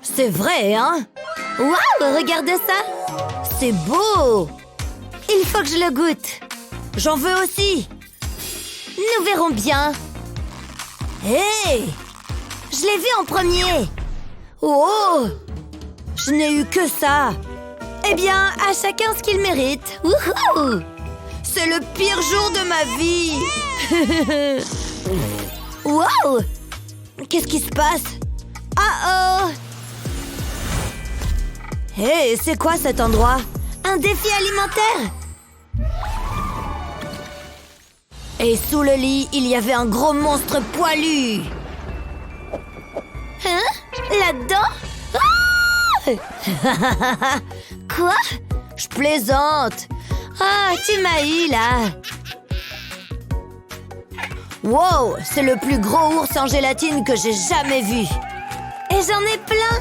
C'est vrai, hein? Waouh, regarde ça! C'est beau! Il faut que je le goûte. J'en veux aussi. Nous verrons bien. Hé! Je l'ai vu en premier. Oh! Je n'ai eu que ça. Eh bien, à chacun ce qu'il mérite. Wouhou! C'est le pire jour de ma vie. Wow! Qu'est-ce qui se passe? Oh! Hé, c'est quoi cet endroit? Un défi alimentaire? Et sous le lit, il y avait un gros monstre poilu. Hein? Là-dedans? Ah! Quoi? Je plaisante. Ah, tu m'as eu, là. Wow, c'est le plus gros ours en gélatine que j'ai jamais vu. Et j'en ai plein.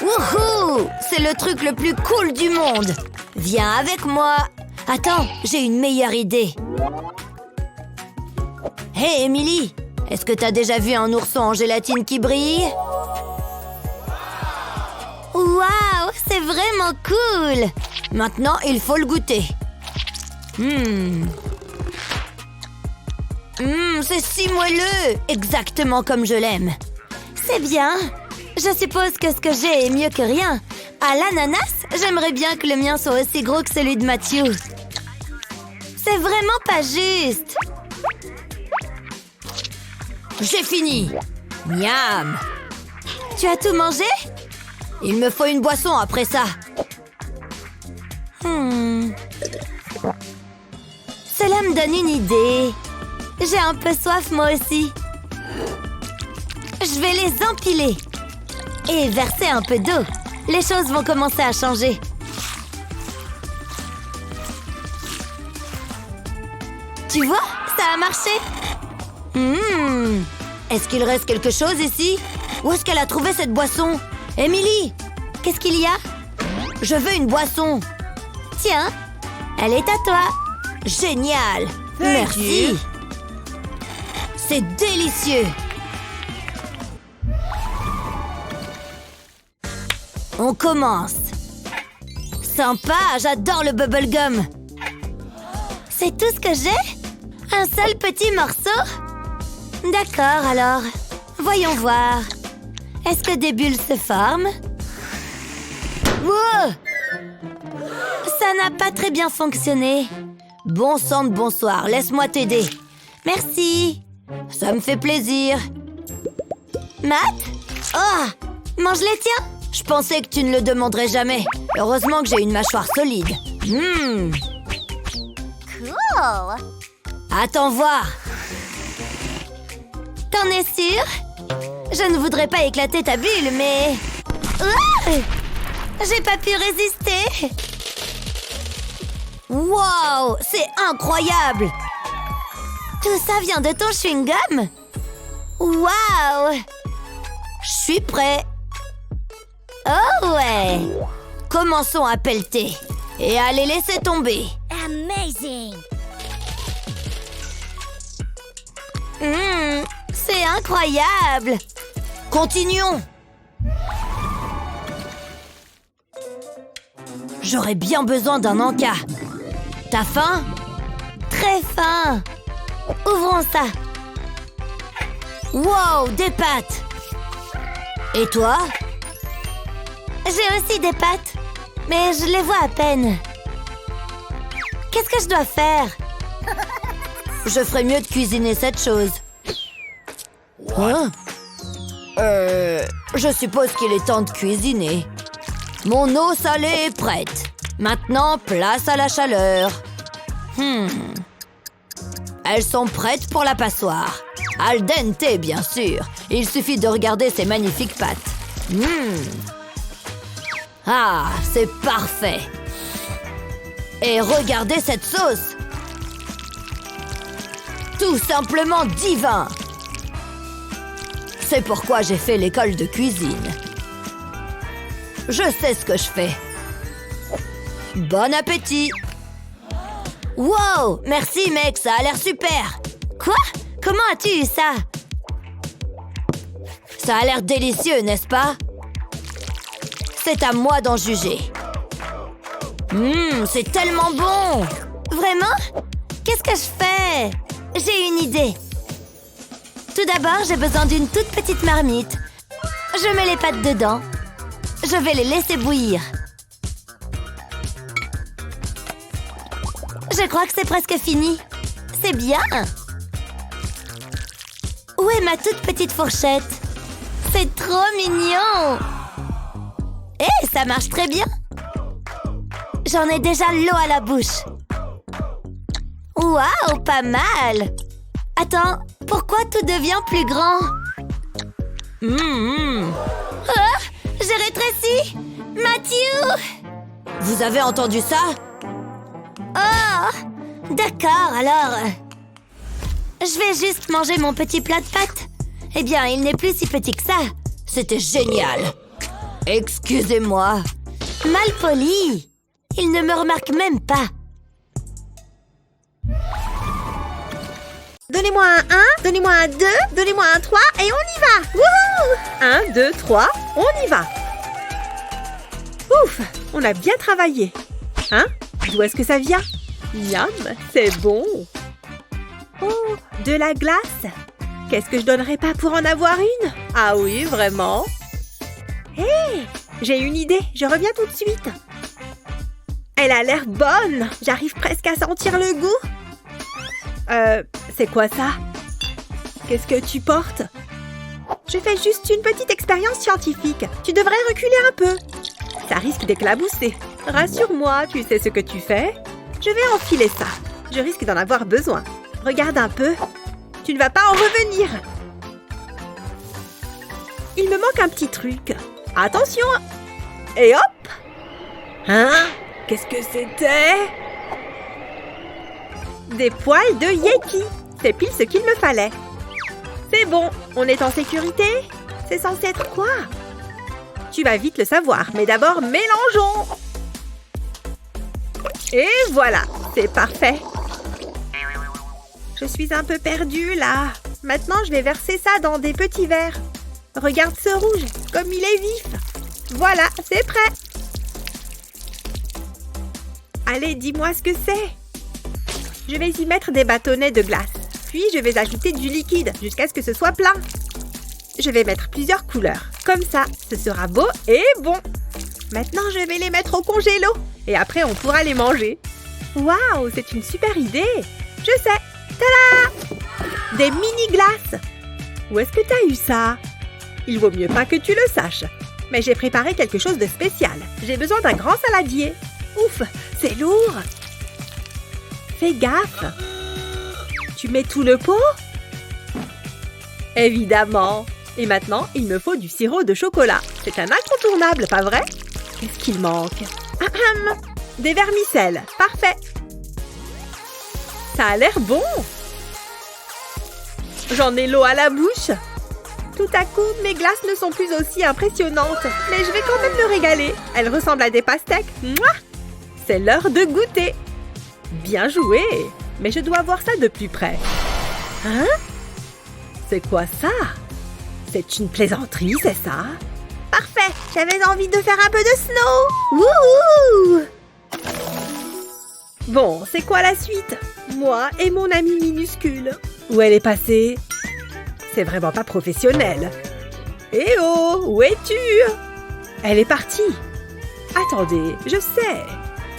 Wouhou! C'est le truc le plus cool du monde. Viens avec moi. Attends, j'ai une meilleure idée. Hé, Emily, est-ce que t'as déjà vu un ourson en gélatine qui brille? Waouh, c'est vraiment cool! Maintenant, il faut le goûter. C'est si moelleux! Exactement comme je l'aime. C'est bien. Je suppose que ce que j'ai est mieux que rien. À l'ananas, j'aimerais bien que le mien soit aussi gros que celui de Matthew. C'est vraiment pas juste. J'ai fini. Miam. Tu as tout mangé? Il me faut une boisson après ça. Cela me donne une idée. J'ai un peu soif moi aussi. Je vais les empiler. Et verser un peu d'eau. Les choses vont commencer à changer. Tu vois, ça a marché. Est-ce qu'il reste quelque chose ici? Où est-ce qu'elle a trouvé cette boisson? Emily, qu'est-ce qu'il y a? Je veux une boisson. Tiens, elle est à toi. Génial. Merci. C'est délicieux. On commence. Sympa, j'adore le bubblegum. C'est tout ce que j'ai? Un seul petit morceau? D'accord, alors. Voyons voir. Est-ce que des bulles se forment? Wow! Ça n'a pas très bien fonctionné. Bon sang de bonsoir, laisse-moi t'aider. Merci. Ça me fait plaisir. Matt? Oh! Mange les tiens? Je pensais que tu ne le demanderais jamais. Heureusement que j'ai une mâchoire solide. Cool! Attends voir. T'en es sûr? Je ne voudrais pas éclater ta bulle, mais... Ah! J'ai pas pu résister. Wow! C'est incroyable! Tout ça vient de ton chewing-gum? Wow! Je suis prêt. Oh ouais! Commençons à pelleter. Et à les laisser tomber. Amazing! C'est incroyable! Continuons! J'aurais bien besoin d'un encas. T'as faim? Très faim! Ouvrons ça. Wow, des pâtes! Et toi? J'ai aussi des pâtes, mais je les vois à peine. Qu'est-ce que je dois faire? Je ferais mieux de cuisiner cette chose. Hein? Je suppose qu'il est temps de cuisiner. Mon eau salée est prête. Maintenant, place à la chaleur. Elles sont prêtes pour la passoire. Al dente, bien sûr. Il suffit de regarder ces magnifiques pâtes. Ah, c'est parfait. Et regardez cette sauce. Tout simplement divin. C'est pourquoi j'ai fait l'école de cuisine. Je sais ce que je fais. Bon appétit. Wow, merci mec, ça a l'air super. Quoi? Comment as-tu eu ça? Ça a l'air délicieux, n'est-ce pas? C'est à moi d'en juger. C'est tellement bon! Vraiment? Qu'est-ce que je fais? J'ai une idée. Tout d'abord, j'ai besoin d'une toute petite marmite. Je mets les pâtes dedans. Je vais les laisser bouillir. Je crois que c'est presque fini. C'est bien! Où est ma toute petite fourchette? C'est trop mignon! Hé, ça marche très bien! J'en ai déjà l'eau à la bouche. Waouh, pas mal! Attends, pourquoi tout devient plus grand? Ah, j'ai rétréci! Matthew! Vous avez entendu ça? Oh! D'accord, alors... Je vais juste manger mon petit plat de pâtes. Eh bien, il n'est plus si petit que ça. C'était génial. Excusez-moi. Mal poli. Il ne me remarque même pas. Donnez-moi un 1, donnez-moi un 2, donnez-moi un 3 et on y va! Wouhou! 1, 2, 3, on y va! Ouf! On a bien travaillé. Hein? D'où est-ce que ça vient? Miam, c'est bon! Oh, de la glace? Qu'est-ce que je donnerais pas pour en avoir une? Ah oui, vraiment? Hé! J'ai une idée, je reviens tout de suite. Elle a l'air bonne! J'arrive presque à sentir le goût. C'est quoi ça? Qu'est-ce que tu portes? Je fais juste une petite expérience scientifique. Tu devrais reculer un peu. Ça risque d'éclabousser. Rassure-moi, tu sais ce que tu fais. Je vais enfiler ça. Je risque d'en avoir besoin. Regarde un peu. Tu ne vas pas en revenir. Il me manque un petit truc. Attention! Et hop! Hein? Qu'est-ce que c'était? Des poils de Yeti. C'est pile ce qu'il me fallait. C'est bon, on est en sécurité? C'est censé être quoi? Tu vas vite le savoir, mais d'abord, mélangeons! Et voilà, c'est parfait. Je suis un peu perdue, là. Maintenant, je vais verser ça dans des petits verres. Regarde ce rouge, comme il est vif. Voilà, c'est prêt. Allez, dis-moi ce que c'est. Je vais y mettre des bâtonnets de glace. Puis, je vais ajouter du liquide jusqu'à ce que ce soit plein. Je vais mettre plusieurs couleurs. Comme ça, ce sera beau et bon. Maintenant, je vais les mettre au congélo. Et après, on pourra les manger. Waouh, c'est une super idée. Je sais. Tada! Des mini-glaces. Où est-ce que t'as eu ça? Il vaut mieux pas que tu le saches. Mais j'ai préparé quelque chose de spécial. J'ai besoin d'un grand saladier. Ouf, c'est lourd. Fais gaffe. Tu mets tout le pot? Évidemment. Et maintenant, il me faut du sirop de chocolat. C'est un incontournable, pas vrai? Qu'est-ce qu'il manque? Des vermicelles. Parfait. Ça a l'air bon. J'en ai l'eau à la bouche. Tout à coup, mes glaces ne sont plus aussi impressionnantes. Mais je vais quand même me régaler. Elles ressemblent à des pastèques. Mouah! C'est l'heure de goûter. Bien joué. Mais je dois voir ça de plus près. Hein? C'est quoi ça? C'est une plaisanterie, c'est ça? Parfait! J'avais envie de faire un peu de snow! Wouhou! Bon, c'est quoi la suite? Moi et mon amie minuscule. Où elle est passée? C'est vraiment pas professionnel. Eh oh! Où es-tu? Elle est partie. Attendez, je sais.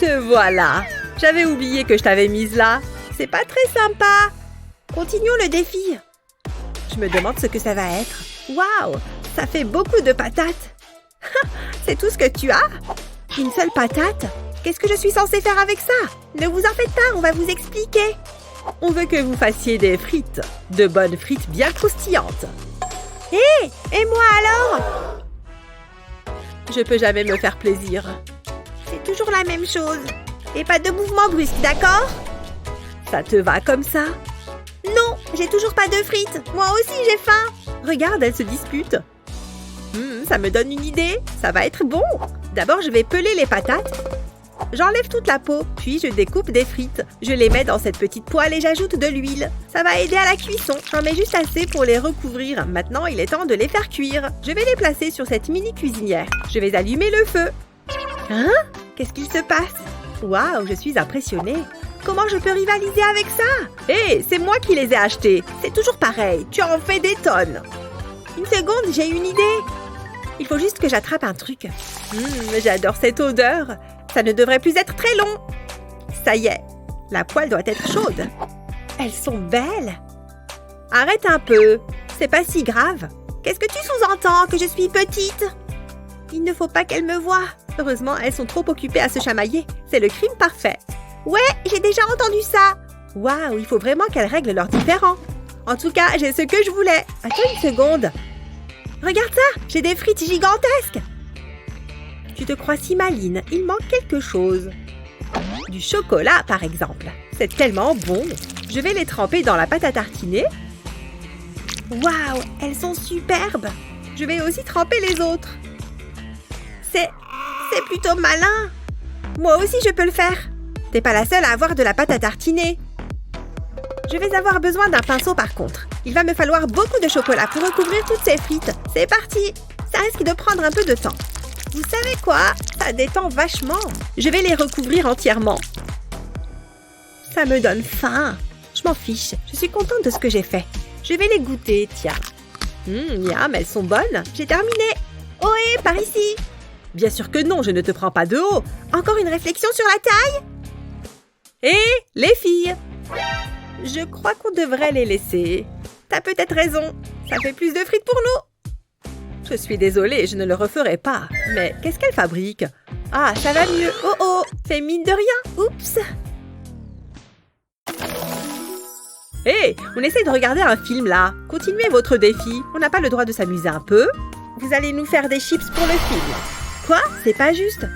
Te voilà. J'avais oublié que je t'avais mise là. C'est pas très sympa. Continuons le défi. Je me demande ce que ça va être. Waouh! Ça fait beaucoup de patates. C'est tout ce que tu as? Une seule patate? Qu'est-ce que je suis censée faire avec ça? Ne vous en faites pas, on va vous expliquer. On veut que vous fassiez des frites. De bonnes frites bien croustillantes. Hé! Et moi alors? Je peux jamais me faire plaisir. C'est toujours la même chose. Et pas de mouvement brusque, d'accord? Ça te va comme ça? Non, j'ai toujours pas de frites. Moi aussi, j'ai faim. Regarde, elles se disputent. Ça me donne une idée. Ça va être bon. D'abord, je vais peler les patates. J'enlève toute la peau, puis je découpe des frites. Je les mets dans cette petite poêle et j'ajoute de l'huile. Ça va aider à la cuisson. J'en mets juste assez pour les recouvrir. Maintenant, il est temps de les faire cuire. Je vais les placer sur cette mini cuisinière. Je vais allumer le feu. Hein? Qu'est-ce qu'il se passe? Waouh, je suis impressionnée. Comment je peux rivaliser avec ça? Hé, c'est moi qui les ai achetés. C'est toujours pareil, tu en fais des tonnes. Une seconde, j'ai une idée. Il faut juste que j'attrape un truc. J'adore cette odeur. Ça ne devrait plus être très long. Ça y est, la poêle doit être chaude. Elles sont belles. Arrête un peu, c'est pas si grave. Qu'est-ce que tu sous-entends, que je suis petite? Il ne faut pas qu'elles me voient. Heureusement, elles sont trop occupées à se chamailler. C'est le crime parfait. Ouais, j'ai déjà entendu ça. Waouh, il faut vraiment qu'elles règlent leurs différends. En tout cas, j'ai ce que je voulais. Attends une seconde. Regarde ça, j'ai des frites gigantesques. Tu te crois si maline, il manque quelque chose. Du chocolat, par exemple. C'est tellement bon. Je vais les tremper dans la pâte à tartiner. Waouh, elles sont superbes. Je vais aussi tremper les autres. C'est plutôt malin. Moi aussi, je peux le faire. T'es pas la seule à avoir de la pâte à tartiner. Je vais avoir besoin d'un pinceau par contre. Il va me falloir beaucoup de chocolat pour recouvrir toutes ces frites. C'est parti. Ça risque de prendre un peu de temps. Vous savez quoi? Ça détend vachement. Je vais les recouvrir entièrement. Ça me donne faim. Je m'en fiche. Je suis contente de ce que j'ai fait. Je vais les goûter, tiens. Miam, elles sont bonnes. J'ai terminé. Ohé, par ici. Bien sûr que non, je ne te prends pas de haut. Encore une réflexion sur la taille? Hé, les filles! Je crois qu'on devrait les laisser. T'as peut-être raison. Ça fait plus de frites pour nous. Je suis désolée, je ne le referai pas. Mais qu'est-ce qu'elle fabrique? Ah, ça va mieux. Oh oh, fais mine de rien. Oups. Hé, on essaie de regarder un film là. Continuez votre défi. On n'a pas le droit de s'amuser un peu? Vous allez nous faire des chips pour le film. Quoi? C'est pas juste.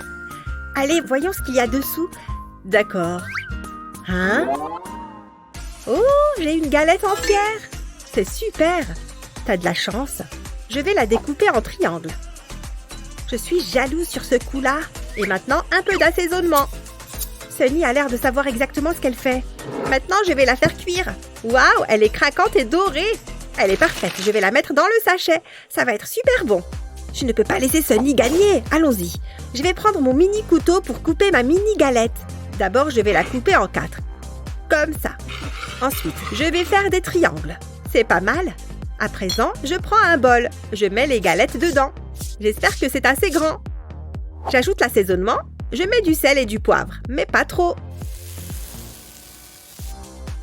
Allez, voyons ce qu'il y a dessous. D'accord. Hein? Oh, j'ai une galette en pierre. C'est super. T'as de la chance. Je vais la découper en triangle. Je suis jalouse sur ce coup-là. Et maintenant, un peu d'assaisonnement. Sunny a l'air de savoir exactement ce qu'elle fait. Maintenant, je vais la faire cuire. Waouh, elle est craquante et dorée. Elle est parfaite. Je vais la mettre dans le sachet. Ça va être super bon. Je ne peux pas laisser Sunny gagner. Allons-y. Je vais prendre mon mini couteau pour couper ma mini galette. D'abord, je vais la couper en 4. Comme ça. Ensuite, je vais faire des triangles. C'est pas mal. À présent, je prends un bol. Je mets les galettes dedans. J'espère que c'est assez grand. J'ajoute l'assaisonnement. Je mets du sel et du poivre, mais pas trop.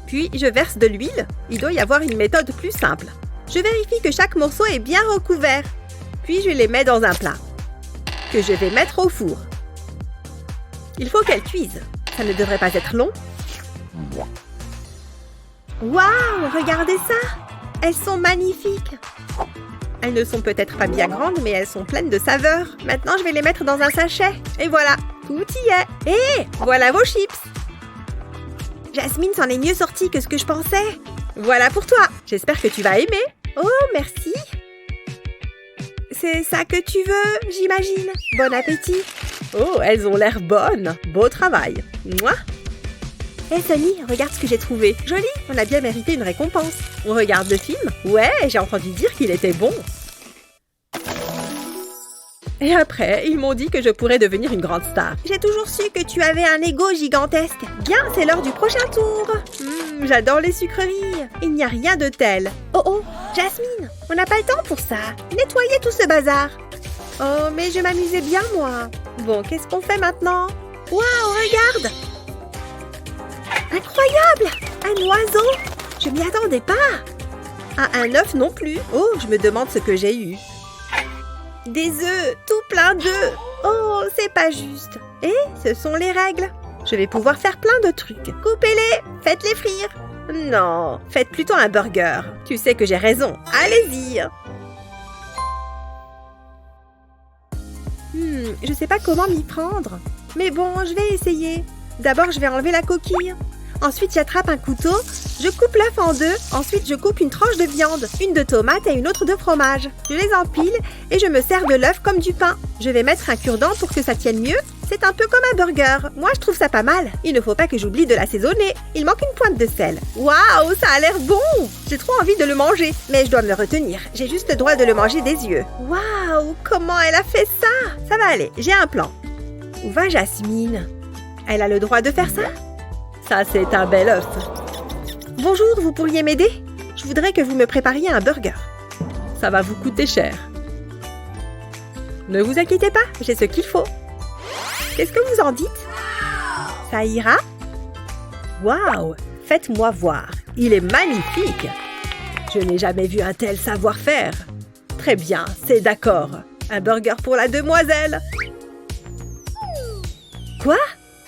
Puis, je verse de l'huile. Il doit y avoir une méthode plus simple. Je vérifie que chaque morceau est bien recouvert. Puis, je les mets dans un plat, que je vais mettre au four. Il faut qu'elles cuisent. Ça ne devrait pas être long. Waouh, regardez ça! Elles sont magnifiques. Elles ne sont peut-être pas bien grandes, mais elles sont pleines de saveurs. Maintenant, je vais les mettre dans un sachet. Et voilà, tout y est. Et voilà vos chips. Jasmine s'en est mieux sortie que ce que je pensais. Voilà pour toi. J'espère que tu vas aimer. Oh, merci. C'est ça que tu veux, j'imagine. Bon appétit. Oh, elles ont l'air bonnes. Beau travail. Mouah. Hé Sunny, regarde ce que j'ai trouvé. Joli, on a bien mérité une récompense. On regarde le film? Ouais, j'ai entendu dire qu'il était bon. Et après, ils m'ont dit que je pourrais devenir une grande star. J'ai toujours su que tu avais un ego gigantesque. Bien, c'est l'heure du prochain tour. J'adore les sucreries. Il n'y a rien de tel. Oh oh, Jasmine, on n'a pas le temps pour ça. Nettoyez tout ce bazar. Oh, mais je m'amusais bien, moi. Bon, qu'est-ce qu'on fait maintenant? Waouh, regarde! Incroyable! Un oiseau! Je m'y attendais pas! Ah, un œuf non plus! Oh, je me demande ce que j'ai eu. Des œufs! Tout plein d'œufs! Oh, c'est pas juste! Et ce sont les règles! Je vais pouvoir faire plein de trucs. Coupez-les! Faites-les frire! Non, faites plutôt un burger. Tu sais que j'ai raison. Allez-y! Je sais pas comment m'y prendre. Mais bon, je vais essayer. D'abord, je vais enlever la coquille. Ensuite, j'attrape un couteau, je coupe l'œuf en deux, ensuite je coupe une tranche de viande, une de tomate et une autre de fromage. Je les empile et je me sers de l'œuf comme du pain. Je vais mettre un cure-dent pour que ça tienne mieux. C'est un peu comme un burger. Moi, je trouve ça pas mal. Il ne faut pas que j'oublie de l'assaisonner. Il manque une pointe de sel. Waouh, ça a l'air bon! J'ai trop envie de le manger, mais je dois me retenir. J'ai juste le droit de le manger des yeux. Waouh, comment elle a fait ça? Ça va aller, j'ai un plan. Où va Jasmine? Elle a le droit de faire ça? Ça, c'est un bel œuf. Bonjour, vous pourriez m'aider? Je voudrais que vous me prépariez un burger. Ça va vous coûter cher. Ne vous inquiétez pas, j'ai ce qu'il faut. Qu'est-ce que vous en dites? Ça ira? Waouh! Faites-moi voir. Il est magnifique. Je n'ai jamais vu un tel savoir-faire. Très bien, c'est d'accord. Un burger pour la demoiselle. Quoi?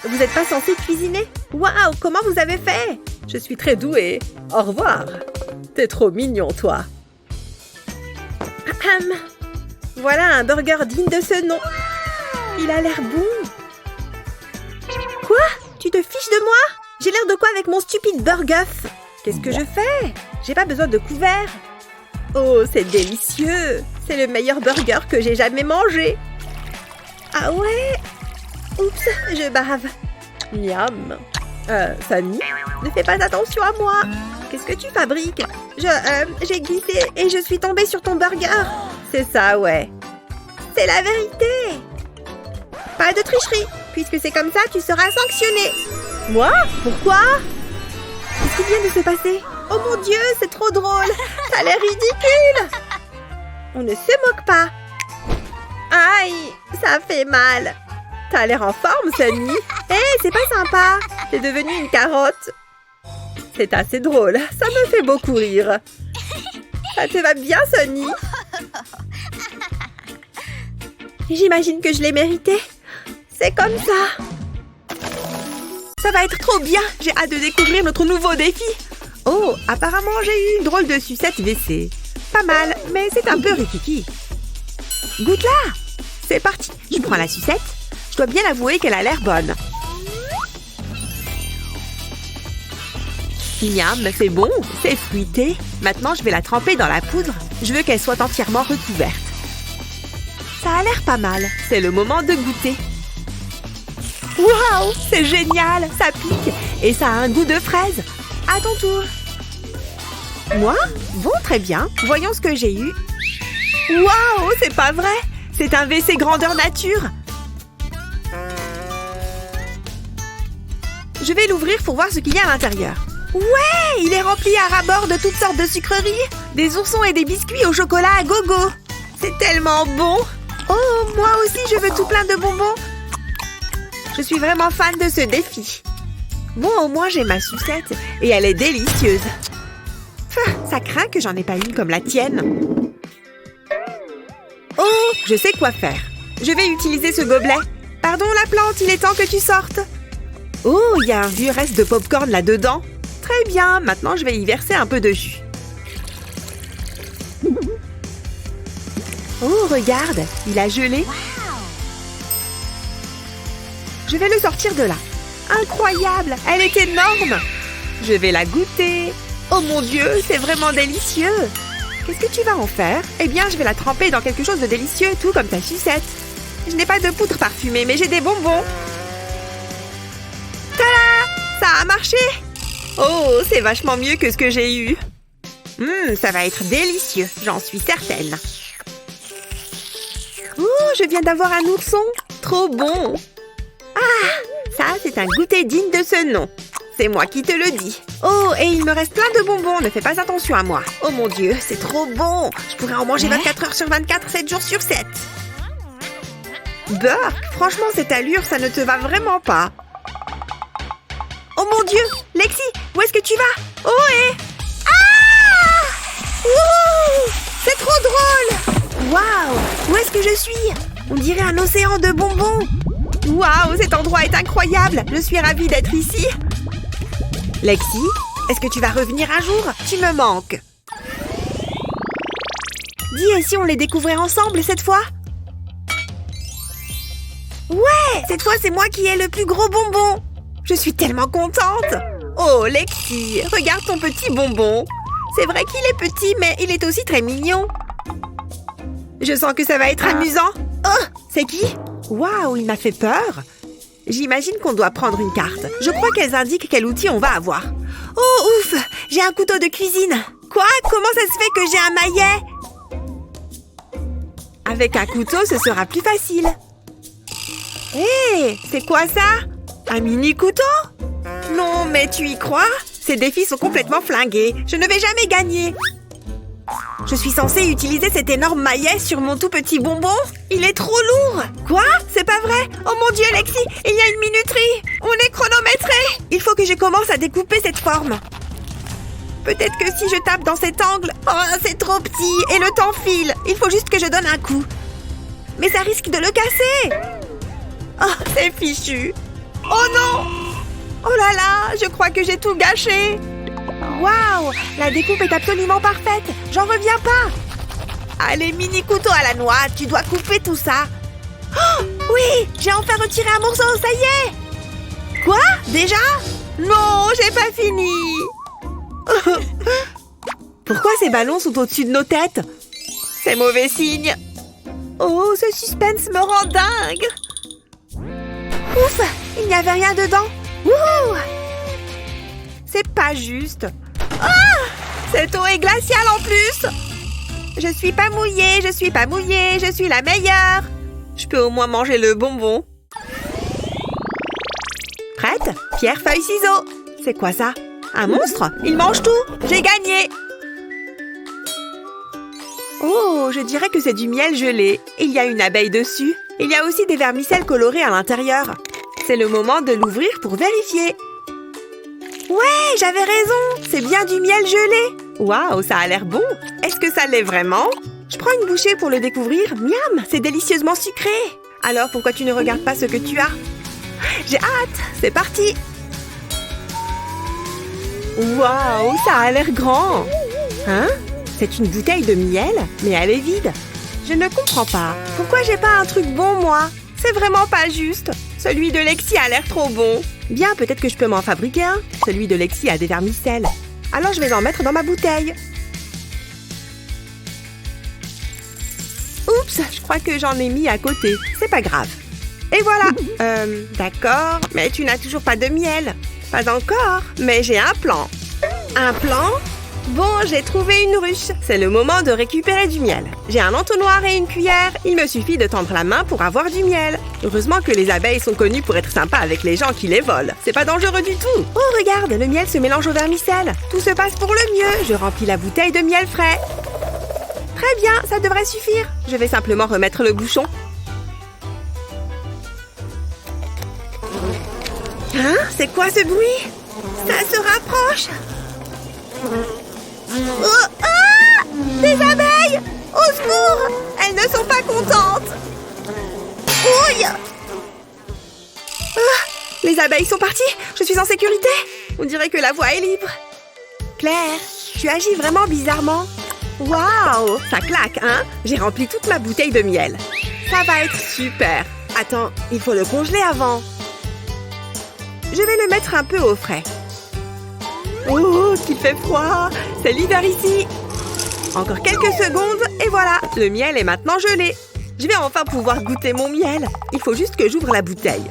Vous n'êtes pas censé cuisiner? Waouh, comment vous avez fait? Je suis très douée. Au revoir. T'es trop mignon, toi. Ahem. Voilà un burger digne de ce nom. Il a l'air bon. Quoi? Tu te fiches de moi? J'ai l'air de quoi avec mon stupide burger? Qu'est-ce que je fais? J'ai pas besoin de couvert. Oh, c'est délicieux. C'est le meilleur burger que j'ai jamais mangé. Ah ouais? Oups, je bave. Miam. Sunny, ne fais pas attention à moi. Qu'est-ce que tu fabriques? J'ai glissé et je suis tombée sur ton burger. C'est ça, ouais. C'est la vérité. Pas de tricherie. Puisque c'est comme ça, tu seras sanctionné. Moi? Pourquoi? Qu'est-ce qui vient de se passer? Oh mon Dieu, c'est trop drôle. Ça a l'air ridicule. On ne se moque pas. Aïe, ça fait mal. T'as l'air en forme, Sunny. Hé, c'est pas sympa. T'es devenue une carotte. C'est assez drôle. Ça me fait beaucoup rire. Ça te va bien, Sunny? J'imagine que je l'ai mérité. C'est comme ça. Ça va être trop bien. J'ai hâte de découvrir notre nouveau défi. Oh, apparemment, j'ai eu une drôle de sucette WC. Pas mal, mais c'est un peu rikiki. Goûte-la. C'est parti. Je prends la sucette. Je dois bien avouer qu'elle a l'air bonne. Miam, c'est bon, c'est fruité. Maintenant, je vais la tremper dans la poudre. Je veux qu'elle soit entièrement recouverte. Ça a l'air pas mal. C'est le moment de goûter. Waouh, c'est génial, ça pique. Et ça a un goût de fraise. À ton tour. Moi? Bon, très bien. Voyons ce que j'ai eu. Waouh, c'est pas vrai. C'est un WC grandeur nature. Je vais l'ouvrir pour voir ce qu'il y a à l'intérieur. Ouais, il est rempli à ras-bord de toutes sortes de sucreries. Des oursons et des biscuits au chocolat à gogo. C'est tellement bon. Oh, moi aussi, je veux tout plein de bonbons. Je suis vraiment fan de ce défi. Bon, au moins, j'ai ma sucette et elle est délicieuse. Ça craint que j'en ai pas une comme la tienne. Oh, je sais quoi faire. Je vais utiliser ce gobelet. Pardon, la plante, il est temps que tu sortes. Oh, il y a un vieux reste de popcorn là-dedans. Très bien, maintenant je vais y verser un peu de jus. Oh, regarde, il a gelé. Je vais le sortir de là. Incroyable, elle est énorme. Je vais la goûter. Oh mon Dieu, c'est vraiment délicieux. Qu'est-ce que tu vas en faire? Eh bien, je vais la tremper dans quelque chose de délicieux, tout comme ta sucette. Je n'ai pas de poudre parfumée, mais j'ai des bonbons. Tada! Ça a marché! Oh, c'est vachement mieux que ce que j'ai eu. Ça va être délicieux, j'en suis certaine. Oh, je viens d'avoir un ourson. Trop bon. Ah, ça, c'est un goûter digne de ce nom. C'est moi qui te le dis. Oh, et il me reste plein de bonbons. Ne fais pas attention à moi. Oh mon Dieu, c'est trop bon. Je pourrais en manger 24 heures sur 24, 7 jours sur 7. Burk, franchement, cette allure, ça ne te va vraiment pas. Oh mon Dieu, Lexi, où est-ce que tu vas? Oh, et... Ah! Wouhou! C'est trop drôle! Waouh! Où est-ce que je suis? On dirait un océan de bonbons. Waouh, cet endroit est incroyable. Je suis ravie d'être ici. Lexi, est-ce que tu vas revenir un jour? Tu me manques. Dis, et si on les découvrait ensemble cette fois? Ouais, cette fois, c'est moi qui ai le plus gros bonbon. Je suis tellement contente. Oh, Lexi, regarde ton petit bonbon. C'est vrai qu'il est petit, mais il est aussi très mignon. Je sens que ça va être amusant. Oh, c'est qui? Waouh, il m'a fait peur. J'imagine qu'on doit prendre une carte. Je crois qu'elles indiquent quel outil on va avoir. Oh, ouf, j'ai un couteau de cuisine. Quoi? Comment ça se fait que j'ai un maillet? Avec un couteau, ce sera plus facile. Hé, c'est quoi ça? Un mini couteau? Non, mais tu y crois? Ces défis sont complètement flingués. Je ne vais jamais gagner. Je suis censée utiliser cet énorme maillet sur mon tout petit bonbon? Il est trop lourd! Quoi? C'est pas vrai? Oh mon Dieu, Lexi, il y a une minuterie! On est chronométré! Il faut que je commence à découper cette forme. Peut-être que si je tape dans cet angle... Oh, c'est trop petit et le temps file. Il faut juste que je donne un coup. Mais ça risque de le casser! Oh, c'est fichu! Oh non! Oh là là, je crois que j'ai tout gâché! Waouh! La découpe est absolument parfaite! J'en reviens pas! Allez, mini couteau à la noix, tu dois couper tout ça! Oh! Oui! J'ai enfin retiré un morceau, ça y est! Quoi? Déjà? Non, j'ai pas fini! Pourquoi ces ballons sont au-dessus de nos têtes? C'est mauvais signe! Oh, ce suspense me rend dingue! Ouf! Il n'y avait rien dedans! Wouhou! C'est pas juste! Ah! Cette eau est glaciale en plus! Je suis pas mouillée, je suis pas mouillée, je suis la meilleure! Je peux au moins manger le bonbon. Prête? Pierre, feuille, ciseaux! C'est quoi ça? Un monstre? Il mange tout! J'ai gagné! Oh, je dirais que c'est du miel gelé. Il y a une abeille dessus. Il y a aussi des vermicelles colorées à l'intérieur. C'est le moment de l'ouvrir pour vérifier. Ouais, j'avais raison. C'est bien du miel gelé. Waouh, ça a l'air bon. Est-ce que ça l'est vraiment? Je prends une bouchée pour le découvrir. Miam, c'est délicieusement sucré. Alors, pourquoi tu ne regardes pas ce que tu as? J'ai hâte. C'est parti. Waouh, ça a l'air grand. Hein? C'est une bouteille de miel, mais elle est vide. Je ne comprends pas. Pourquoi j'ai pas un truc bon, moi? C'est vraiment pas juste. Celui de Lexi a l'air trop bon. Bien, peut-être que je peux m'en fabriquer un. Celui de Lexi a des vermicelles. Alors, je vais en mettre dans ma bouteille. Oups, je crois que j'en ai mis à côté. C'est pas grave. Et voilà. D'accord, mais tu n'as toujours pas de miel. Pas encore, mais j'ai un plan. Un plan? Bon, j'ai trouvé une ruche. C'est le moment de récupérer du miel. J'ai un entonnoir et une cuillère. Il me suffit de tendre la main pour avoir du miel. Heureusement que les abeilles sont connues pour être sympas avec les gens qui les volent. C'est pas dangereux du tout. Oh, regarde, le miel se mélange au vermicelle. Tout se passe pour le mieux. Je remplis la bouteille de miel frais. Très bien, ça devrait suffire. Je vais simplement remettre le bouchon. Hein? C'est quoi ce bruit? Ça se rapproche. Oh, ah! Des abeilles! Au secours! Elles ne sont pas contentes! Ouille! Ah! Les abeilles sont parties! Je suis en sécurité! On dirait que la voie est libre. Claire, tu agis vraiment bizarrement. Waouh! Ça claque, hein? J'ai rempli toute ma bouteille de miel. Ça va être super. Attends, il faut le congeler avant. Je vais le mettre un peu au frais. Oh, qu'il fait froid! C'est l'hiver ici! Encore quelques secondes et voilà! Le miel est maintenant gelé. Je vais enfin pouvoir goûter mon miel. Il faut juste que j'ouvre la bouteille.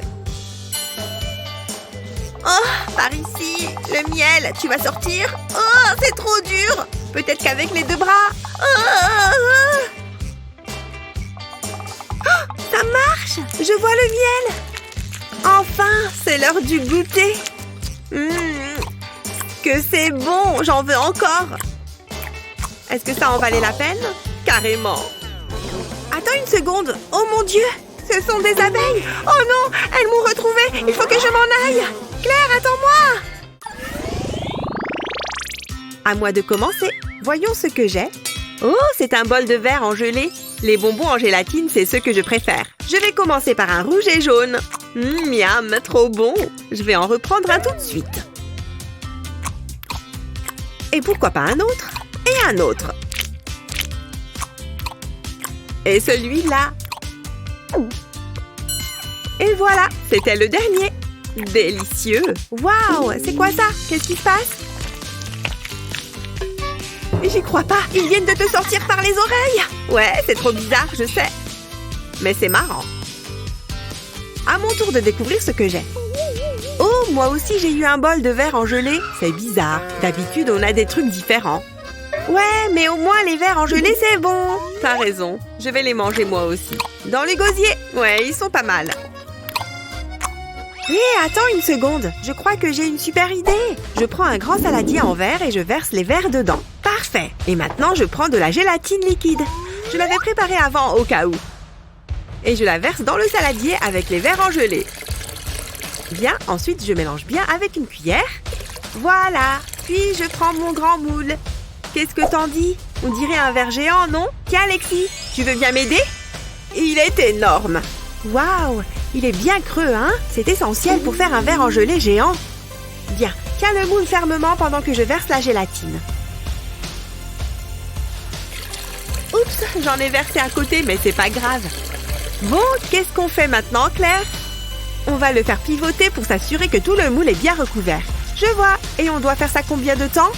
Oh, par ici! Le miel, tu vas sortir? Oh, c'est trop dur! Peut-être qu'avec les deux bras... Oh, ça marche! Je vois le miel! Enfin, c'est l'heure du goûter! Que c'est bon! J'en veux encore! Est-ce que ça en valait la peine? Carrément! Attends une seconde! Oh mon Dieu! Ce sont des abeilles! Oh non! Elles m'ont retrouvée! Il faut que je m'en aille! Claire, attends-moi! À moi de commencer. Voyons ce que j'ai. Oh, c'est un bol de verre en gelée. Les bonbons en gélatine, c'est ceux que je préfère. Je vais commencer par un rouge et jaune. Miam, trop bon! Je vais en reprendre un tout de suite. Et pourquoi pas un autre? Et un autre. Et celui-là. Et voilà, c'était le dernier. Délicieux! Waouh! C'est quoi ça? Qu'est-ce qui se passe? J'y crois pas! Ils viennent de te sortir par les oreilles! Ouais, c'est trop bizarre, je sais. Mais c'est marrant. À mon tour de découvrir ce que j'ai. Oh, moi aussi j'ai eu un bol de verre en gelée. C'est bizarre. D'habitude, on a des trucs différents. Ouais, mais au moins les verres en gelée, c'est bon. T'as raison. Je vais les manger moi aussi. Dans le gosier. Ouais, ils sont pas mal. Hé, attends une seconde. Je crois que j'ai une super idée. Je prends un grand saladier en verre et je verse les verres dedans. Parfait. Et maintenant, je prends de la gélatine liquide. Je l'avais préparée avant au cas où. Et je la verse dans le saladier avec les verres en gelée. Bien, ensuite, je mélange bien avec une cuillère. Voilà. Puis, je prends mon grand moule. Qu'est-ce que t'en dis? On dirait un verre géant, non? Tiens, Alexis, tu veux bien m'aider? Il est énorme. Waouh! Il est bien creux, hein? C'est essentiel pour faire un verre en gelée géant. Bien, tiens le moule fermement pendant que je verse la gélatine. Oups, j'en ai versé à côté, mais c'est pas grave. Bon, qu'est-ce qu'on fait maintenant, Claire? On va le faire pivoter pour s'assurer que tout le moule est bien recouvert. Je vois. Et on doit faire ça combien de temps?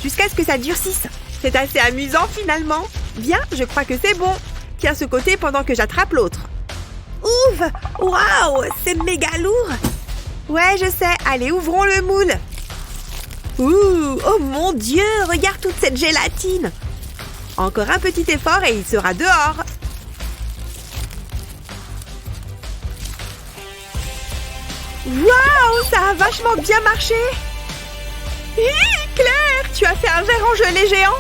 Jusqu'à ce que ça durcisse. C'est assez amusant, finalement. Bien, je crois que c'est bon. Tiens ce côté pendant que j'attrape l'autre. Ouf! Waouh! C'est méga lourd! Ouais, je sais. Allez, ouvrons le moule. Ouh! Oh mon Dieu! Regarde toute cette gélatine! Encore un petit effort et il sera dehors. Waouh! Ça a vachement bien marché! Hi, Claire! Tu as fait un verre en gelée géant?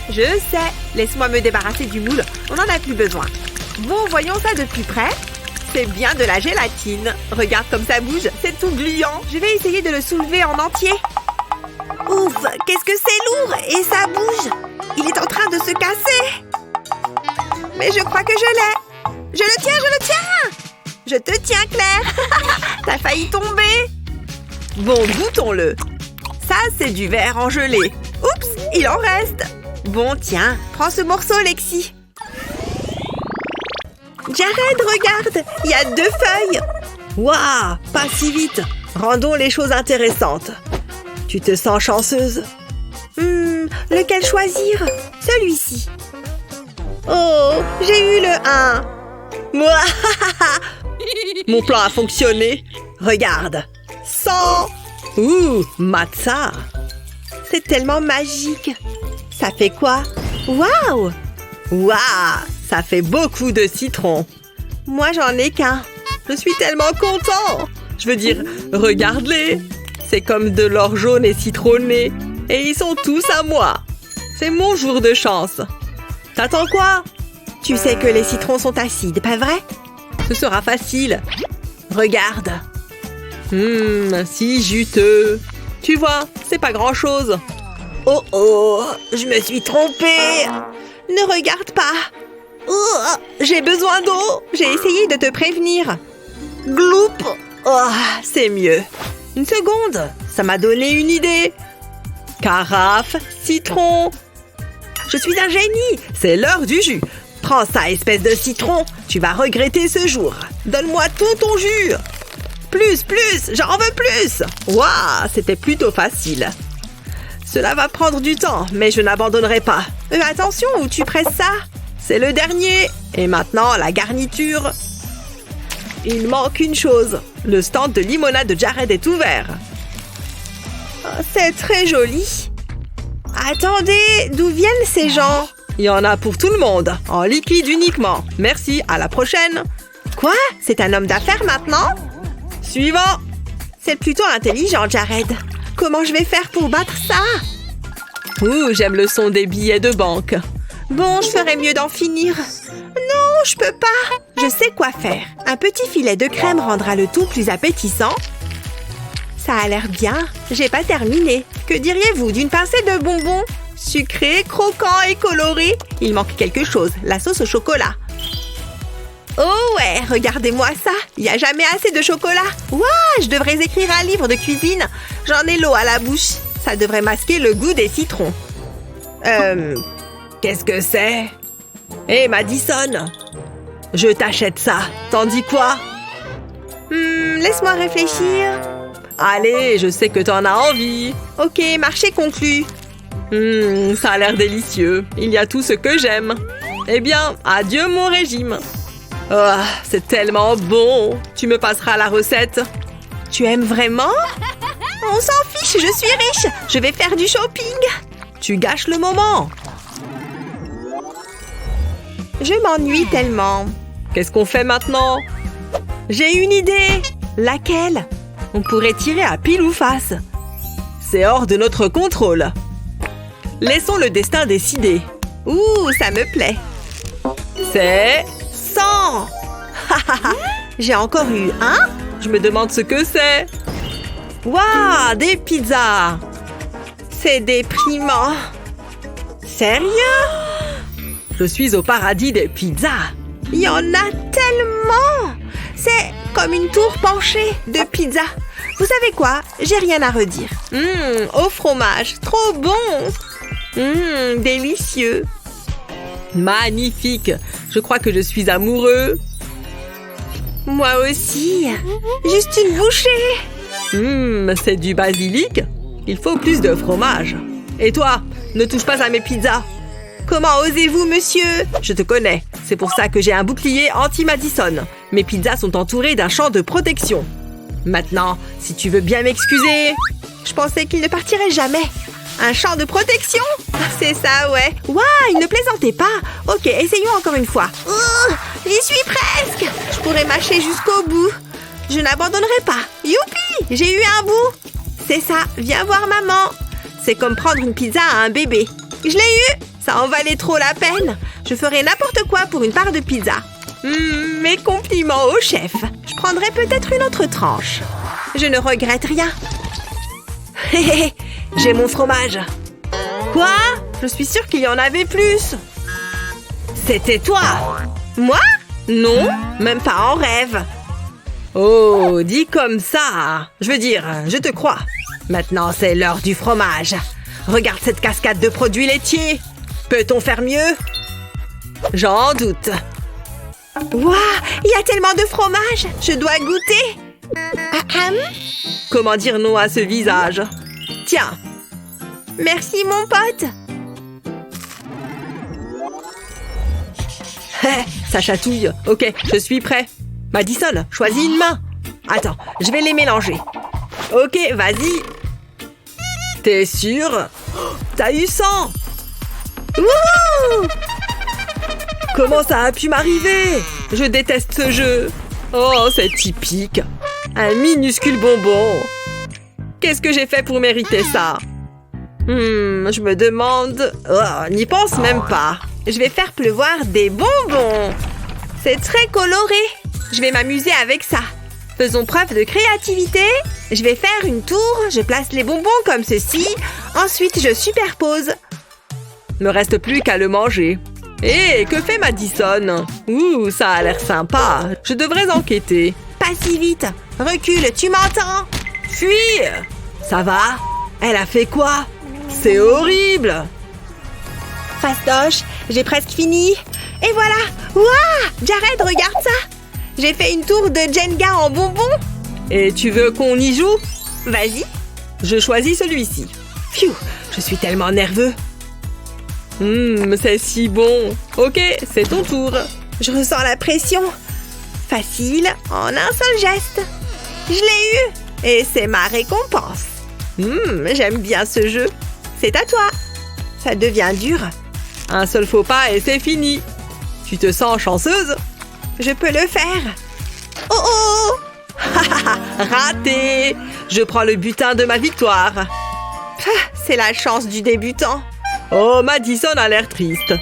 Je sais. Laisse-moi me débarrasser du moule. On n'en a plus besoin. Bon, voyons ça de plus près. C'est bien de la gélatine. Regarde comme ça bouge. C'est tout gluant. Je vais essayer de le soulever en entier. Ouf! Qu'est-ce que c'est lourd! Et ça bouge! Il est en train de se casser! Mais je crois que je l'ai! Je le tiens, je le tiens! Je te tiens, Claire! T'as failli tomber! Bon, goûtons-le! Ça, c'est du verre en gelée. Oups! Il en reste! Bon, tiens, prends ce morceau, Lexi. Jared, regarde! Il y a 2 feuilles! Waouh! Pas si vite! Rendons les choses intéressantes. Tu te sens chanceuse? Lequel choisir? Celui-ci. Oh, j'ai eu le 1. Moi, mon plan a fonctionné. Regarde. 100. Ouh, matza. C'est tellement magique. Ça fait quoi? Waouh! Waouh! Ça fait beaucoup de citron. Moi, j'en ai qu'un. Je suis tellement content. Je veux dire, regarde-les. C'est comme de l'or jaune et citronné. Et ils sont tous à moi. C'est mon jour de chance. T'attends quoi? Tu sais que les citrons sont acides, pas vrai? Ce sera facile. Regarde. Si juteux. Tu vois, c'est pas grand-chose. Oh oh, je me suis trompée. Ne regarde pas. Oh, j'ai besoin d'eau. J'ai essayé de te prévenir. Gloup. Oh, c'est mieux. Une seconde, ça m'a donné une idée. Carafe, citron. Je suis un génie. C'est l'heure du jus. Prends ça, espèce de citron. Tu vas regretter ce jour. Donne-moi tout ton jus. Plus, j'en veux plus. Waouh, c'était plutôt facile. Cela va prendre du temps, mais je n'abandonnerai pas. Attention, où tu presses ça? C'est le dernier. Et maintenant, la garniture. Il manque une chose. Le stand de limonade de Jared est ouvert. Oh, c'est très joli. Attendez, d'où viennent ces gens? Il y en a pour tout le monde, en liquide uniquement. Merci, à la prochaine. Quoi? C'est un homme d'affaires maintenant? Suivant. C'est plutôt intelligent, Jared. Comment je vais faire pour battre ça? Ouh, j'aime le son des billets de banque. Bon, je ferais mieux d'en finir. Non, je peux pas. Je sais quoi faire. Un petit filet de crème rendra le tout plus appétissant. Ça a l'air bien. J'ai pas terminé. Que diriez-vous d'une pincée de bonbons? Sucré, croquant et coloré. Il manque quelque chose, la sauce au chocolat. Oh ouais, regardez-moi ça. Il n'y a jamais assez de chocolat. Ouah, je devrais écrire un livre de cuisine. J'en ai l'eau à la bouche. Ça devrait masquer le goût des citrons. Qu'est-ce que c'est? Hé, Madison, je t'achète ça. T'en dis quoi? Laisse-moi réfléchir. Allez, je sais que t'en as envie. Ok, marché conclu. Ça a l'air délicieux. Il y a tout ce que j'aime. Eh bien, adieu mon régime. Oh, c'est tellement bon. Tu me passeras la recette. Tu aimes vraiment? On s'en fiche, je suis riche. Je vais faire du shopping. Tu gâches le moment. Je m'ennuie tellement. Qu'est-ce qu'on fait maintenant? J'ai une idée. Laquelle? On pourrait tirer à pile ou face. C'est hors de notre contrôle. Laissons le destin décider. Ouh, ça me plaît. C'est 100. J'ai encore eu un. Je me demande ce que c'est. Waouh, des pizzas. C'est déprimant. Sérieux? Je suis au paradis des pizzas. Il y en a tellement. C'est comme une tour penchée de pizza. Vous savez quoi? J'ai rien à redire. Au fromage, trop bon. Délicieux. Magnifique. Je crois que je suis amoureux. Moi aussi. Juste une bouchée. C'est du basilic. Il faut plus de fromage. Et toi, ne touche pas à mes pizzas. Comment osez-vous, monsieur? Je te connais. C'est pour ça que j'ai un bouclier anti-Madison. Mes pizzas sont entourées d'un champ de protection. Maintenant, si tu veux bien m'excuser... Je pensais qu'il ne partirait jamais. Un champ de protection? C'est ça, ouais. Waouh, il ne plaisantait pas. Ok, essayons encore une fois. J'y suis presque. Je pourrais mâcher jusqu'au bout. Je n'abandonnerai pas. Youpi, j'ai eu un bout. C'est ça, viens voir maman. C'est comme prendre une pizza à un bébé. Je l'ai eu. Ça en valait trop la peine. Je ferais n'importe quoi pour une part de pizza. Mes compliments au chef. Je prendrai peut-être une autre tranche. Je ne regrette rien. J'ai mon fromage. Quoi? Je suis sûre qu'il y en avait plus. C'était toi. Moi? Non, même pas en rêve. Oh, dis comme ça. Je veux dire, je te crois. Maintenant, c'est l'heure du fromage. Regarde cette cascade de produits laitiers. Peut-on faire mieux? J'en doute. Waouh, il y a tellement de fromage. Je dois goûter. Comment dire non à ce visage? Tiens. Merci, mon pote. Ça chatouille. Ok, je suis prêt. Madison, choisis une main. Attends, je vais les mélanger. Ok, vas-y. T'es sûr? T'as eu 100. Wouhou! Comment ça a pu m'arriver? Je déteste ce jeu. Oh, c'est typique. Un minuscule bonbon. Qu'est-ce que j'ai fait pour mériter ça? Je me demande... Oh, n'y pense même pas. Je vais faire pleuvoir des bonbons. C'est très coloré. Je vais m'amuser avec ça. Faisons preuve de créativité. Je vais faire une tour. Je place les bonbons comme ceci. Ensuite, je superpose. Ne reste plus qu'à le manger. Hé, que fait Madison? Ouh, ça a l'air sympa. Je devrais enquêter. Pas si vite. Recule, tu m'entends? Fuis! Ça va? Elle a fait quoi? C'est horrible! Fastoche, j'ai presque fini. Et voilà! Waouh! Jared, regarde ça! J'ai fait une tour de Jenga en bonbons. Et tu veux qu'on y joue? Vas-y. Je choisis celui-ci. Pfiou, je suis tellement nerveux. C'est si bon. Ok, c'est ton tour. Je ressens la pression. Facile, en un seul geste. Je l'ai eu. Et c'est ma récompense. J'aime bien ce jeu. C'est à toi. Ça devient dur. Un seul faux pas et c'est fini. Tu te sens chanceuse? Je peux le faire. Oh! Raté! Je prends le butin de ma victoire. C'est la chance du débutant. Oh, Madison a l'air triste.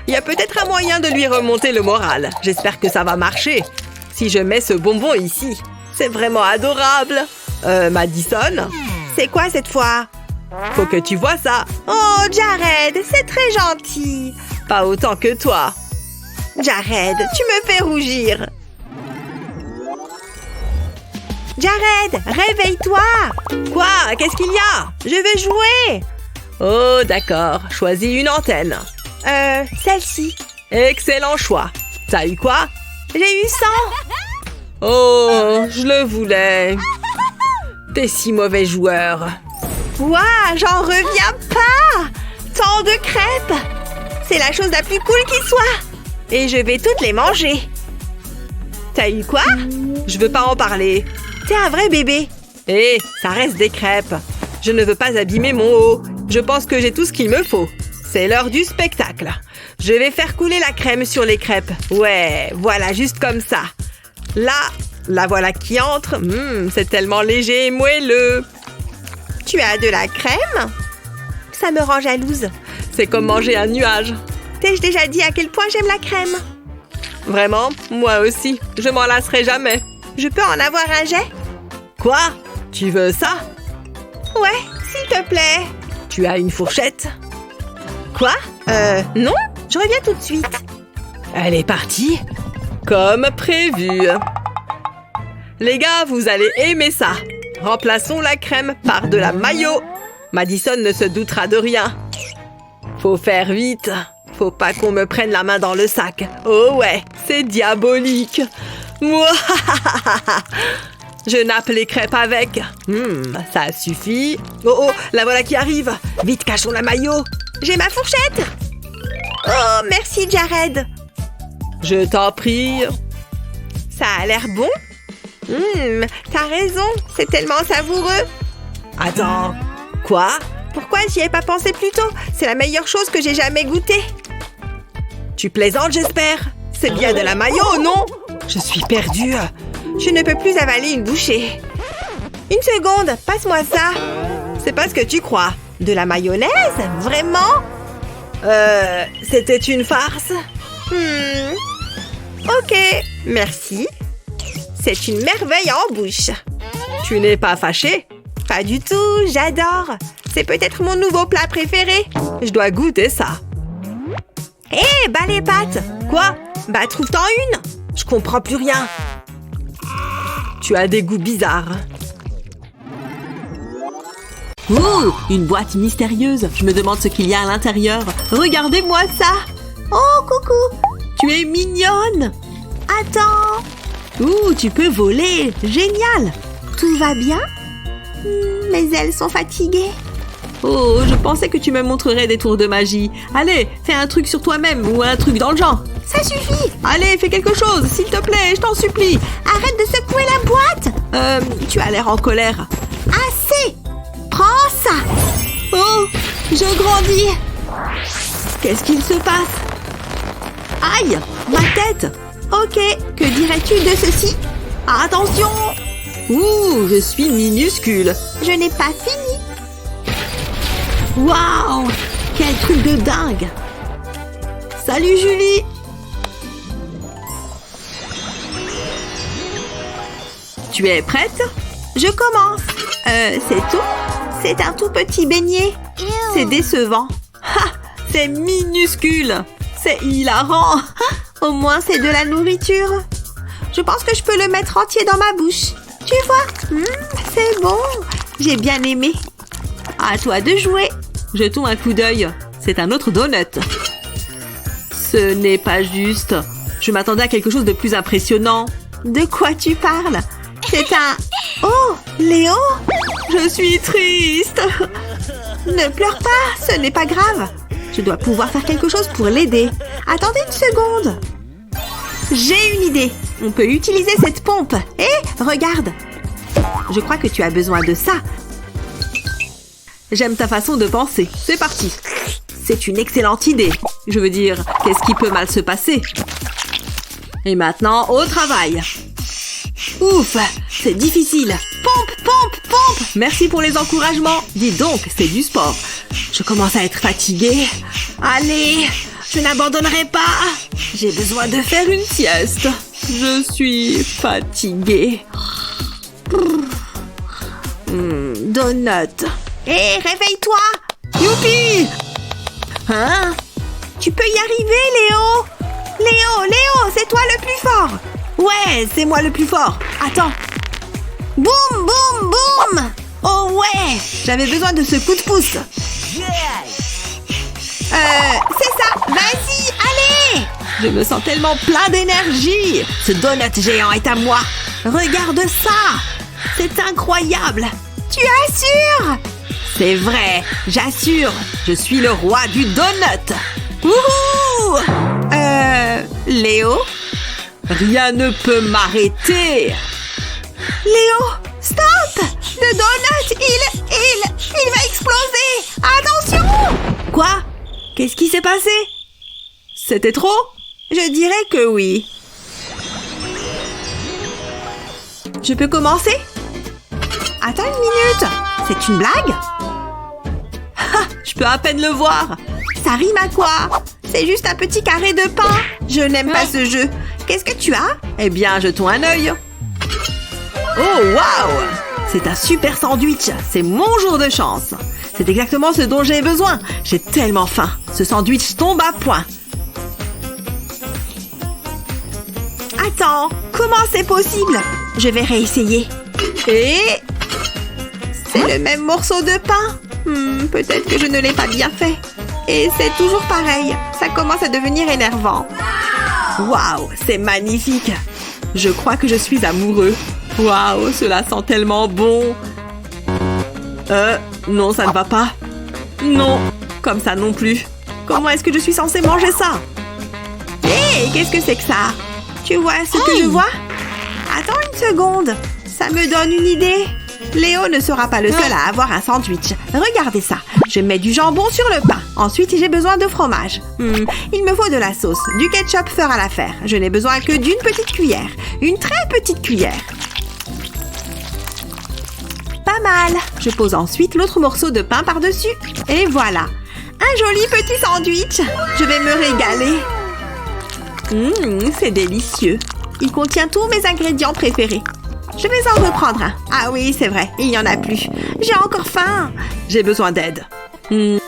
Il y a peut-être un moyen de lui remonter le moral. J'espère que ça va marcher. Si je mets ce bonbon ici. C'est vraiment adorable. Madison? C'est quoi cette fois? Faut que tu vois ça. Oh, Jared, c'est très gentil. Pas autant que toi. Jared, tu me fais rougir. Jared, réveille-toi. Quoi? Qu'est-ce qu'il y a? Je veux jouer. Oh, d'accord. Choisis une antenne. Celle-ci. Excellent choix. T'as eu quoi? J'ai eu 100. Oh, je le voulais. T'es si mauvais joueur. Ouah, j'en reviens pas! Tant de crêpes! C'est la chose la plus cool qui soit! Et je vais toutes les manger. T'as eu quoi? Je veux pas en parler. T'es un vrai bébé. Hé, ça reste des crêpes. Je ne veux pas abîmer mon haut. Je pense que j'ai tout ce qu'il me faut. C'est l'heure du spectacle. Je vais faire couler la crème sur les crêpes. Ouais, voilà, juste comme ça. Là, la voilà qui entre. C'est tellement léger et moelleux. Tu as de la crème? Ça me rend jalouse. C'est comme manger un nuage. T'ai-je déjà dit à quel point j'aime la crème? Vraiment? Moi aussi. Je m'en lasserai jamais. Je peux en avoir un jet? Quoi? Tu veux ça? Ouais, s'il te plaît. Tu as une fourchette? Quoi? Non? Je reviens tout de suite. Elle est partie? Comme prévu. Les gars, vous allez aimer ça. Remplaçons la crème par de la mayo. Madison ne se doutera de rien. Faut faire vite. Faut pas qu'on me prenne la main dans le sac. Oh ouais, c'est diabolique. Moi, je nappe les crêpes avec. Ça suffit. Oh, la voilà qui arrive. Vite, cachons la mayo. J'ai ma fourchette. Oh, merci Jared. Je t'en prie. Ça a l'air bon. T'as raison, c'est tellement savoureux. Attends, quoi? Pourquoi j'y ai pas pensé plus tôt? C'est la meilleure chose que j'ai jamais goûtée. Tu plaisantes, j'espère? C'est bien de la mayo, non? Je suis perdue. Je ne peux plus avaler une bouchée. Une seconde, passe-moi ça. C'est pas ce que tu crois. De la mayonnaise? Vraiment? C'était une farce? Ok, merci. C'est une merveille en bouche. Tu n'es pas fâchée? Pas du tout, j'adore. C'est peut-être mon nouveau plat préféré. Je dois goûter ça. Hé, bats les pattes. Quoi? Bah, trouve-t'en une. Je comprends plus rien. Tu as des goûts bizarres. Ouh, une boîte mystérieuse. Je me demande ce qu'il y a à l'intérieur. Regardez-moi ça. Oh, coucou. Tu es mignonne. Attends. Ouh, tu peux voler. Génial. Tout va bien? Mes ailes sont fatiguées. Oh, je pensais que tu me montrerais des tours de magie. Allez, fais un truc sur toi-même ou un truc dans le genre. Ça suffit. Allez, fais quelque chose, s'il te plaît, je t'en supplie. Arrête de secouer la boîte. Tu as l'air en colère. Assez. Prends ça. Oh, je grandis. Qu'est-ce qu'il se passe? Aïe, ma tête. Ok, que dirais-tu de ceci? Attention. Ouh, je suis minuscule. Je n'ai pas fini. Waouh, quel truc de dingue. Salut Julie. Tu es prête? Je commence. C'est tout? C'est un tout petit beignet. C'est décevant. Ha, c'est minuscule. C'est hilarant. Au moins, c'est de la nourriture. Je pense que je peux le mettre entier dans ma bouche. Tu vois? C'est bon. J'ai bien aimé. À toi de jouer. Jetons un coup d'œil. C'est un autre donut. Ce n'est pas juste. Je m'attendais à quelque chose de plus impressionnant. De quoi tu parles? C'est un... Oh, Léo? Je suis triste. Ne pleure pas, ce n'est pas grave. Je dois pouvoir faire quelque chose pour l'aider. Attendez une seconde. J'ai une idée. On peut utiliser cette pompe. Hé, regarde. Je crois que tu as besoin de ça. J'aime ta façon de penser. C'est parti. C'est une excellente idée. Je veux dire, qu'est-ce qui peut mal se passer? Et maintenant, au travail. Ouf, c'est difficile. Pompe, pompe, pompe. Merci pour les encouragements. Dis donc, c'est du sport. Je commence à être fatiguée. Allez, je n'abandonnerai pas. J'ai besoin de faire une sieste. Je suis fatiguée. Donut. Hé, réveille-toi. Youpi! Hein? Tu peux y arriver, Léo. Léo, c'est toi le plus fort. Ouais, c'est moi le plus fort. Attends. Boum, boum, boum. Oh ouais, j'avais besoin de ce coup de pouce. C'est ça. Vas-y, allez. Je me sens tellement plein d'énergie. Ce donut géant est à moi. Regarde ça! C'est incroyable! Tu assures? C'est vrai, j'assure. Je suis le roi du donut. Wouhou! Léo? Rien ne peut m'arrêter. Léo, stop! Le donut, il va exploser! Attention! Quoi? Qu'est-ce qui s'est passé? C'était trop? Je dirais que oui. Je peux commencer? Attends une minute. C'est une blague? Je peux à peine le voir. Ça rime à quoi? C'est juste un petit carré de pain. Je n'aime pas ce jeu. Qu'est-ce que tu as? Eh bien, jetons un œil. Oh, waouh! C'est un super sandwich. C'est mon jour de chance. C'est exactement ce dont j'ai besoin. J'ai tellement faim. Ce sandwich tombe à point. Attends, comment c'est possible? Je vais réessayer. Et... c'est le même morceau de pain. Peut-être que je ne l'ai pas bien fait. Et c'est toujours pareil. Ça commence à devenir énervant. Waouh, c'est magnifique. Je crois que je suis amoureux. Waouh, cela sent tellement bon. Non, ça ne va pas. Non, comme ça non plus. Comment est-ce que je suis censée manger ça? Hé, qu'est-ce que c'est que ça? Tu vois ce que je vois? Attends une seconde. Ça me donne une idée. Léo ne sera pas le seul à avoir un sandwich. Regardez ça. Je mets du jambon sur le pain. Ensuite, j'ai besoin de fromage. Il me faut de la sauce. Du ketchup fera l'affaire. Je n'ai besoin que d'une petite cuillère. Une très petite cuillère. Pas mal. Je pose ensuite l'autre morceau de pain par-dessus. Et voilà. Un joli petit sandwich. Je vais me régaler. C'est délicieux. Il contient tous mes ingrédients préférés. Je vais en reprendre un. Ah oui, c'est vrai, il n'y en a plus. J'ai encore faim. J'ai besoin d'aide. Non,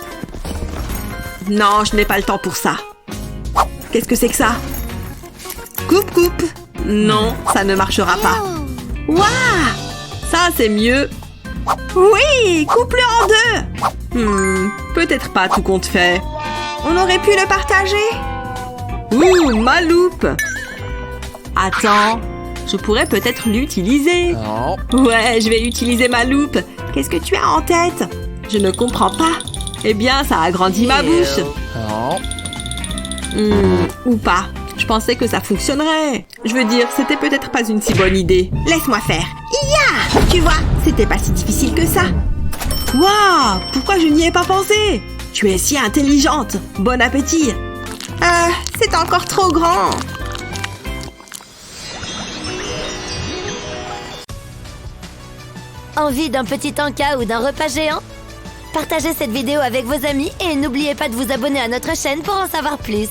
je n'ai pas le temps pour ça. Qu'est-ce que c'est que ça? Coupe, coupe. Non, ça ne marchera pas. Waouh! Ça, c'est mieux. Oui, coupe-le en deux. Peut-être pas tout compte fait. On aurait pu le partager. Ouh, ma loupe. Attends. Je pourrais peut-être l'utiliser. Ouais, je vais utiliser ma loupe. Qu'est-ce que tu as en tête? Je ne comprends pas. Eh bien, ça agrandit ma bouche. Ou pas. Je pensais que ça fonctionnerait. Je veux dire, c'était peut-être pas une si bonne idée. Laisse-moi faire. Ya! Tu vois, c'était pas si difficile que ça. Waouh! Pourquoi je n'y ai pas pensé? Tu es si intelligente. Bon appétit. C'est encore trop grand. Envie d'un petit encas ou d'un repas géant? Partagez cette vidéo avec vos amis et n'oubliez pas de vous abonner à notre chaîne pour en savoir plus.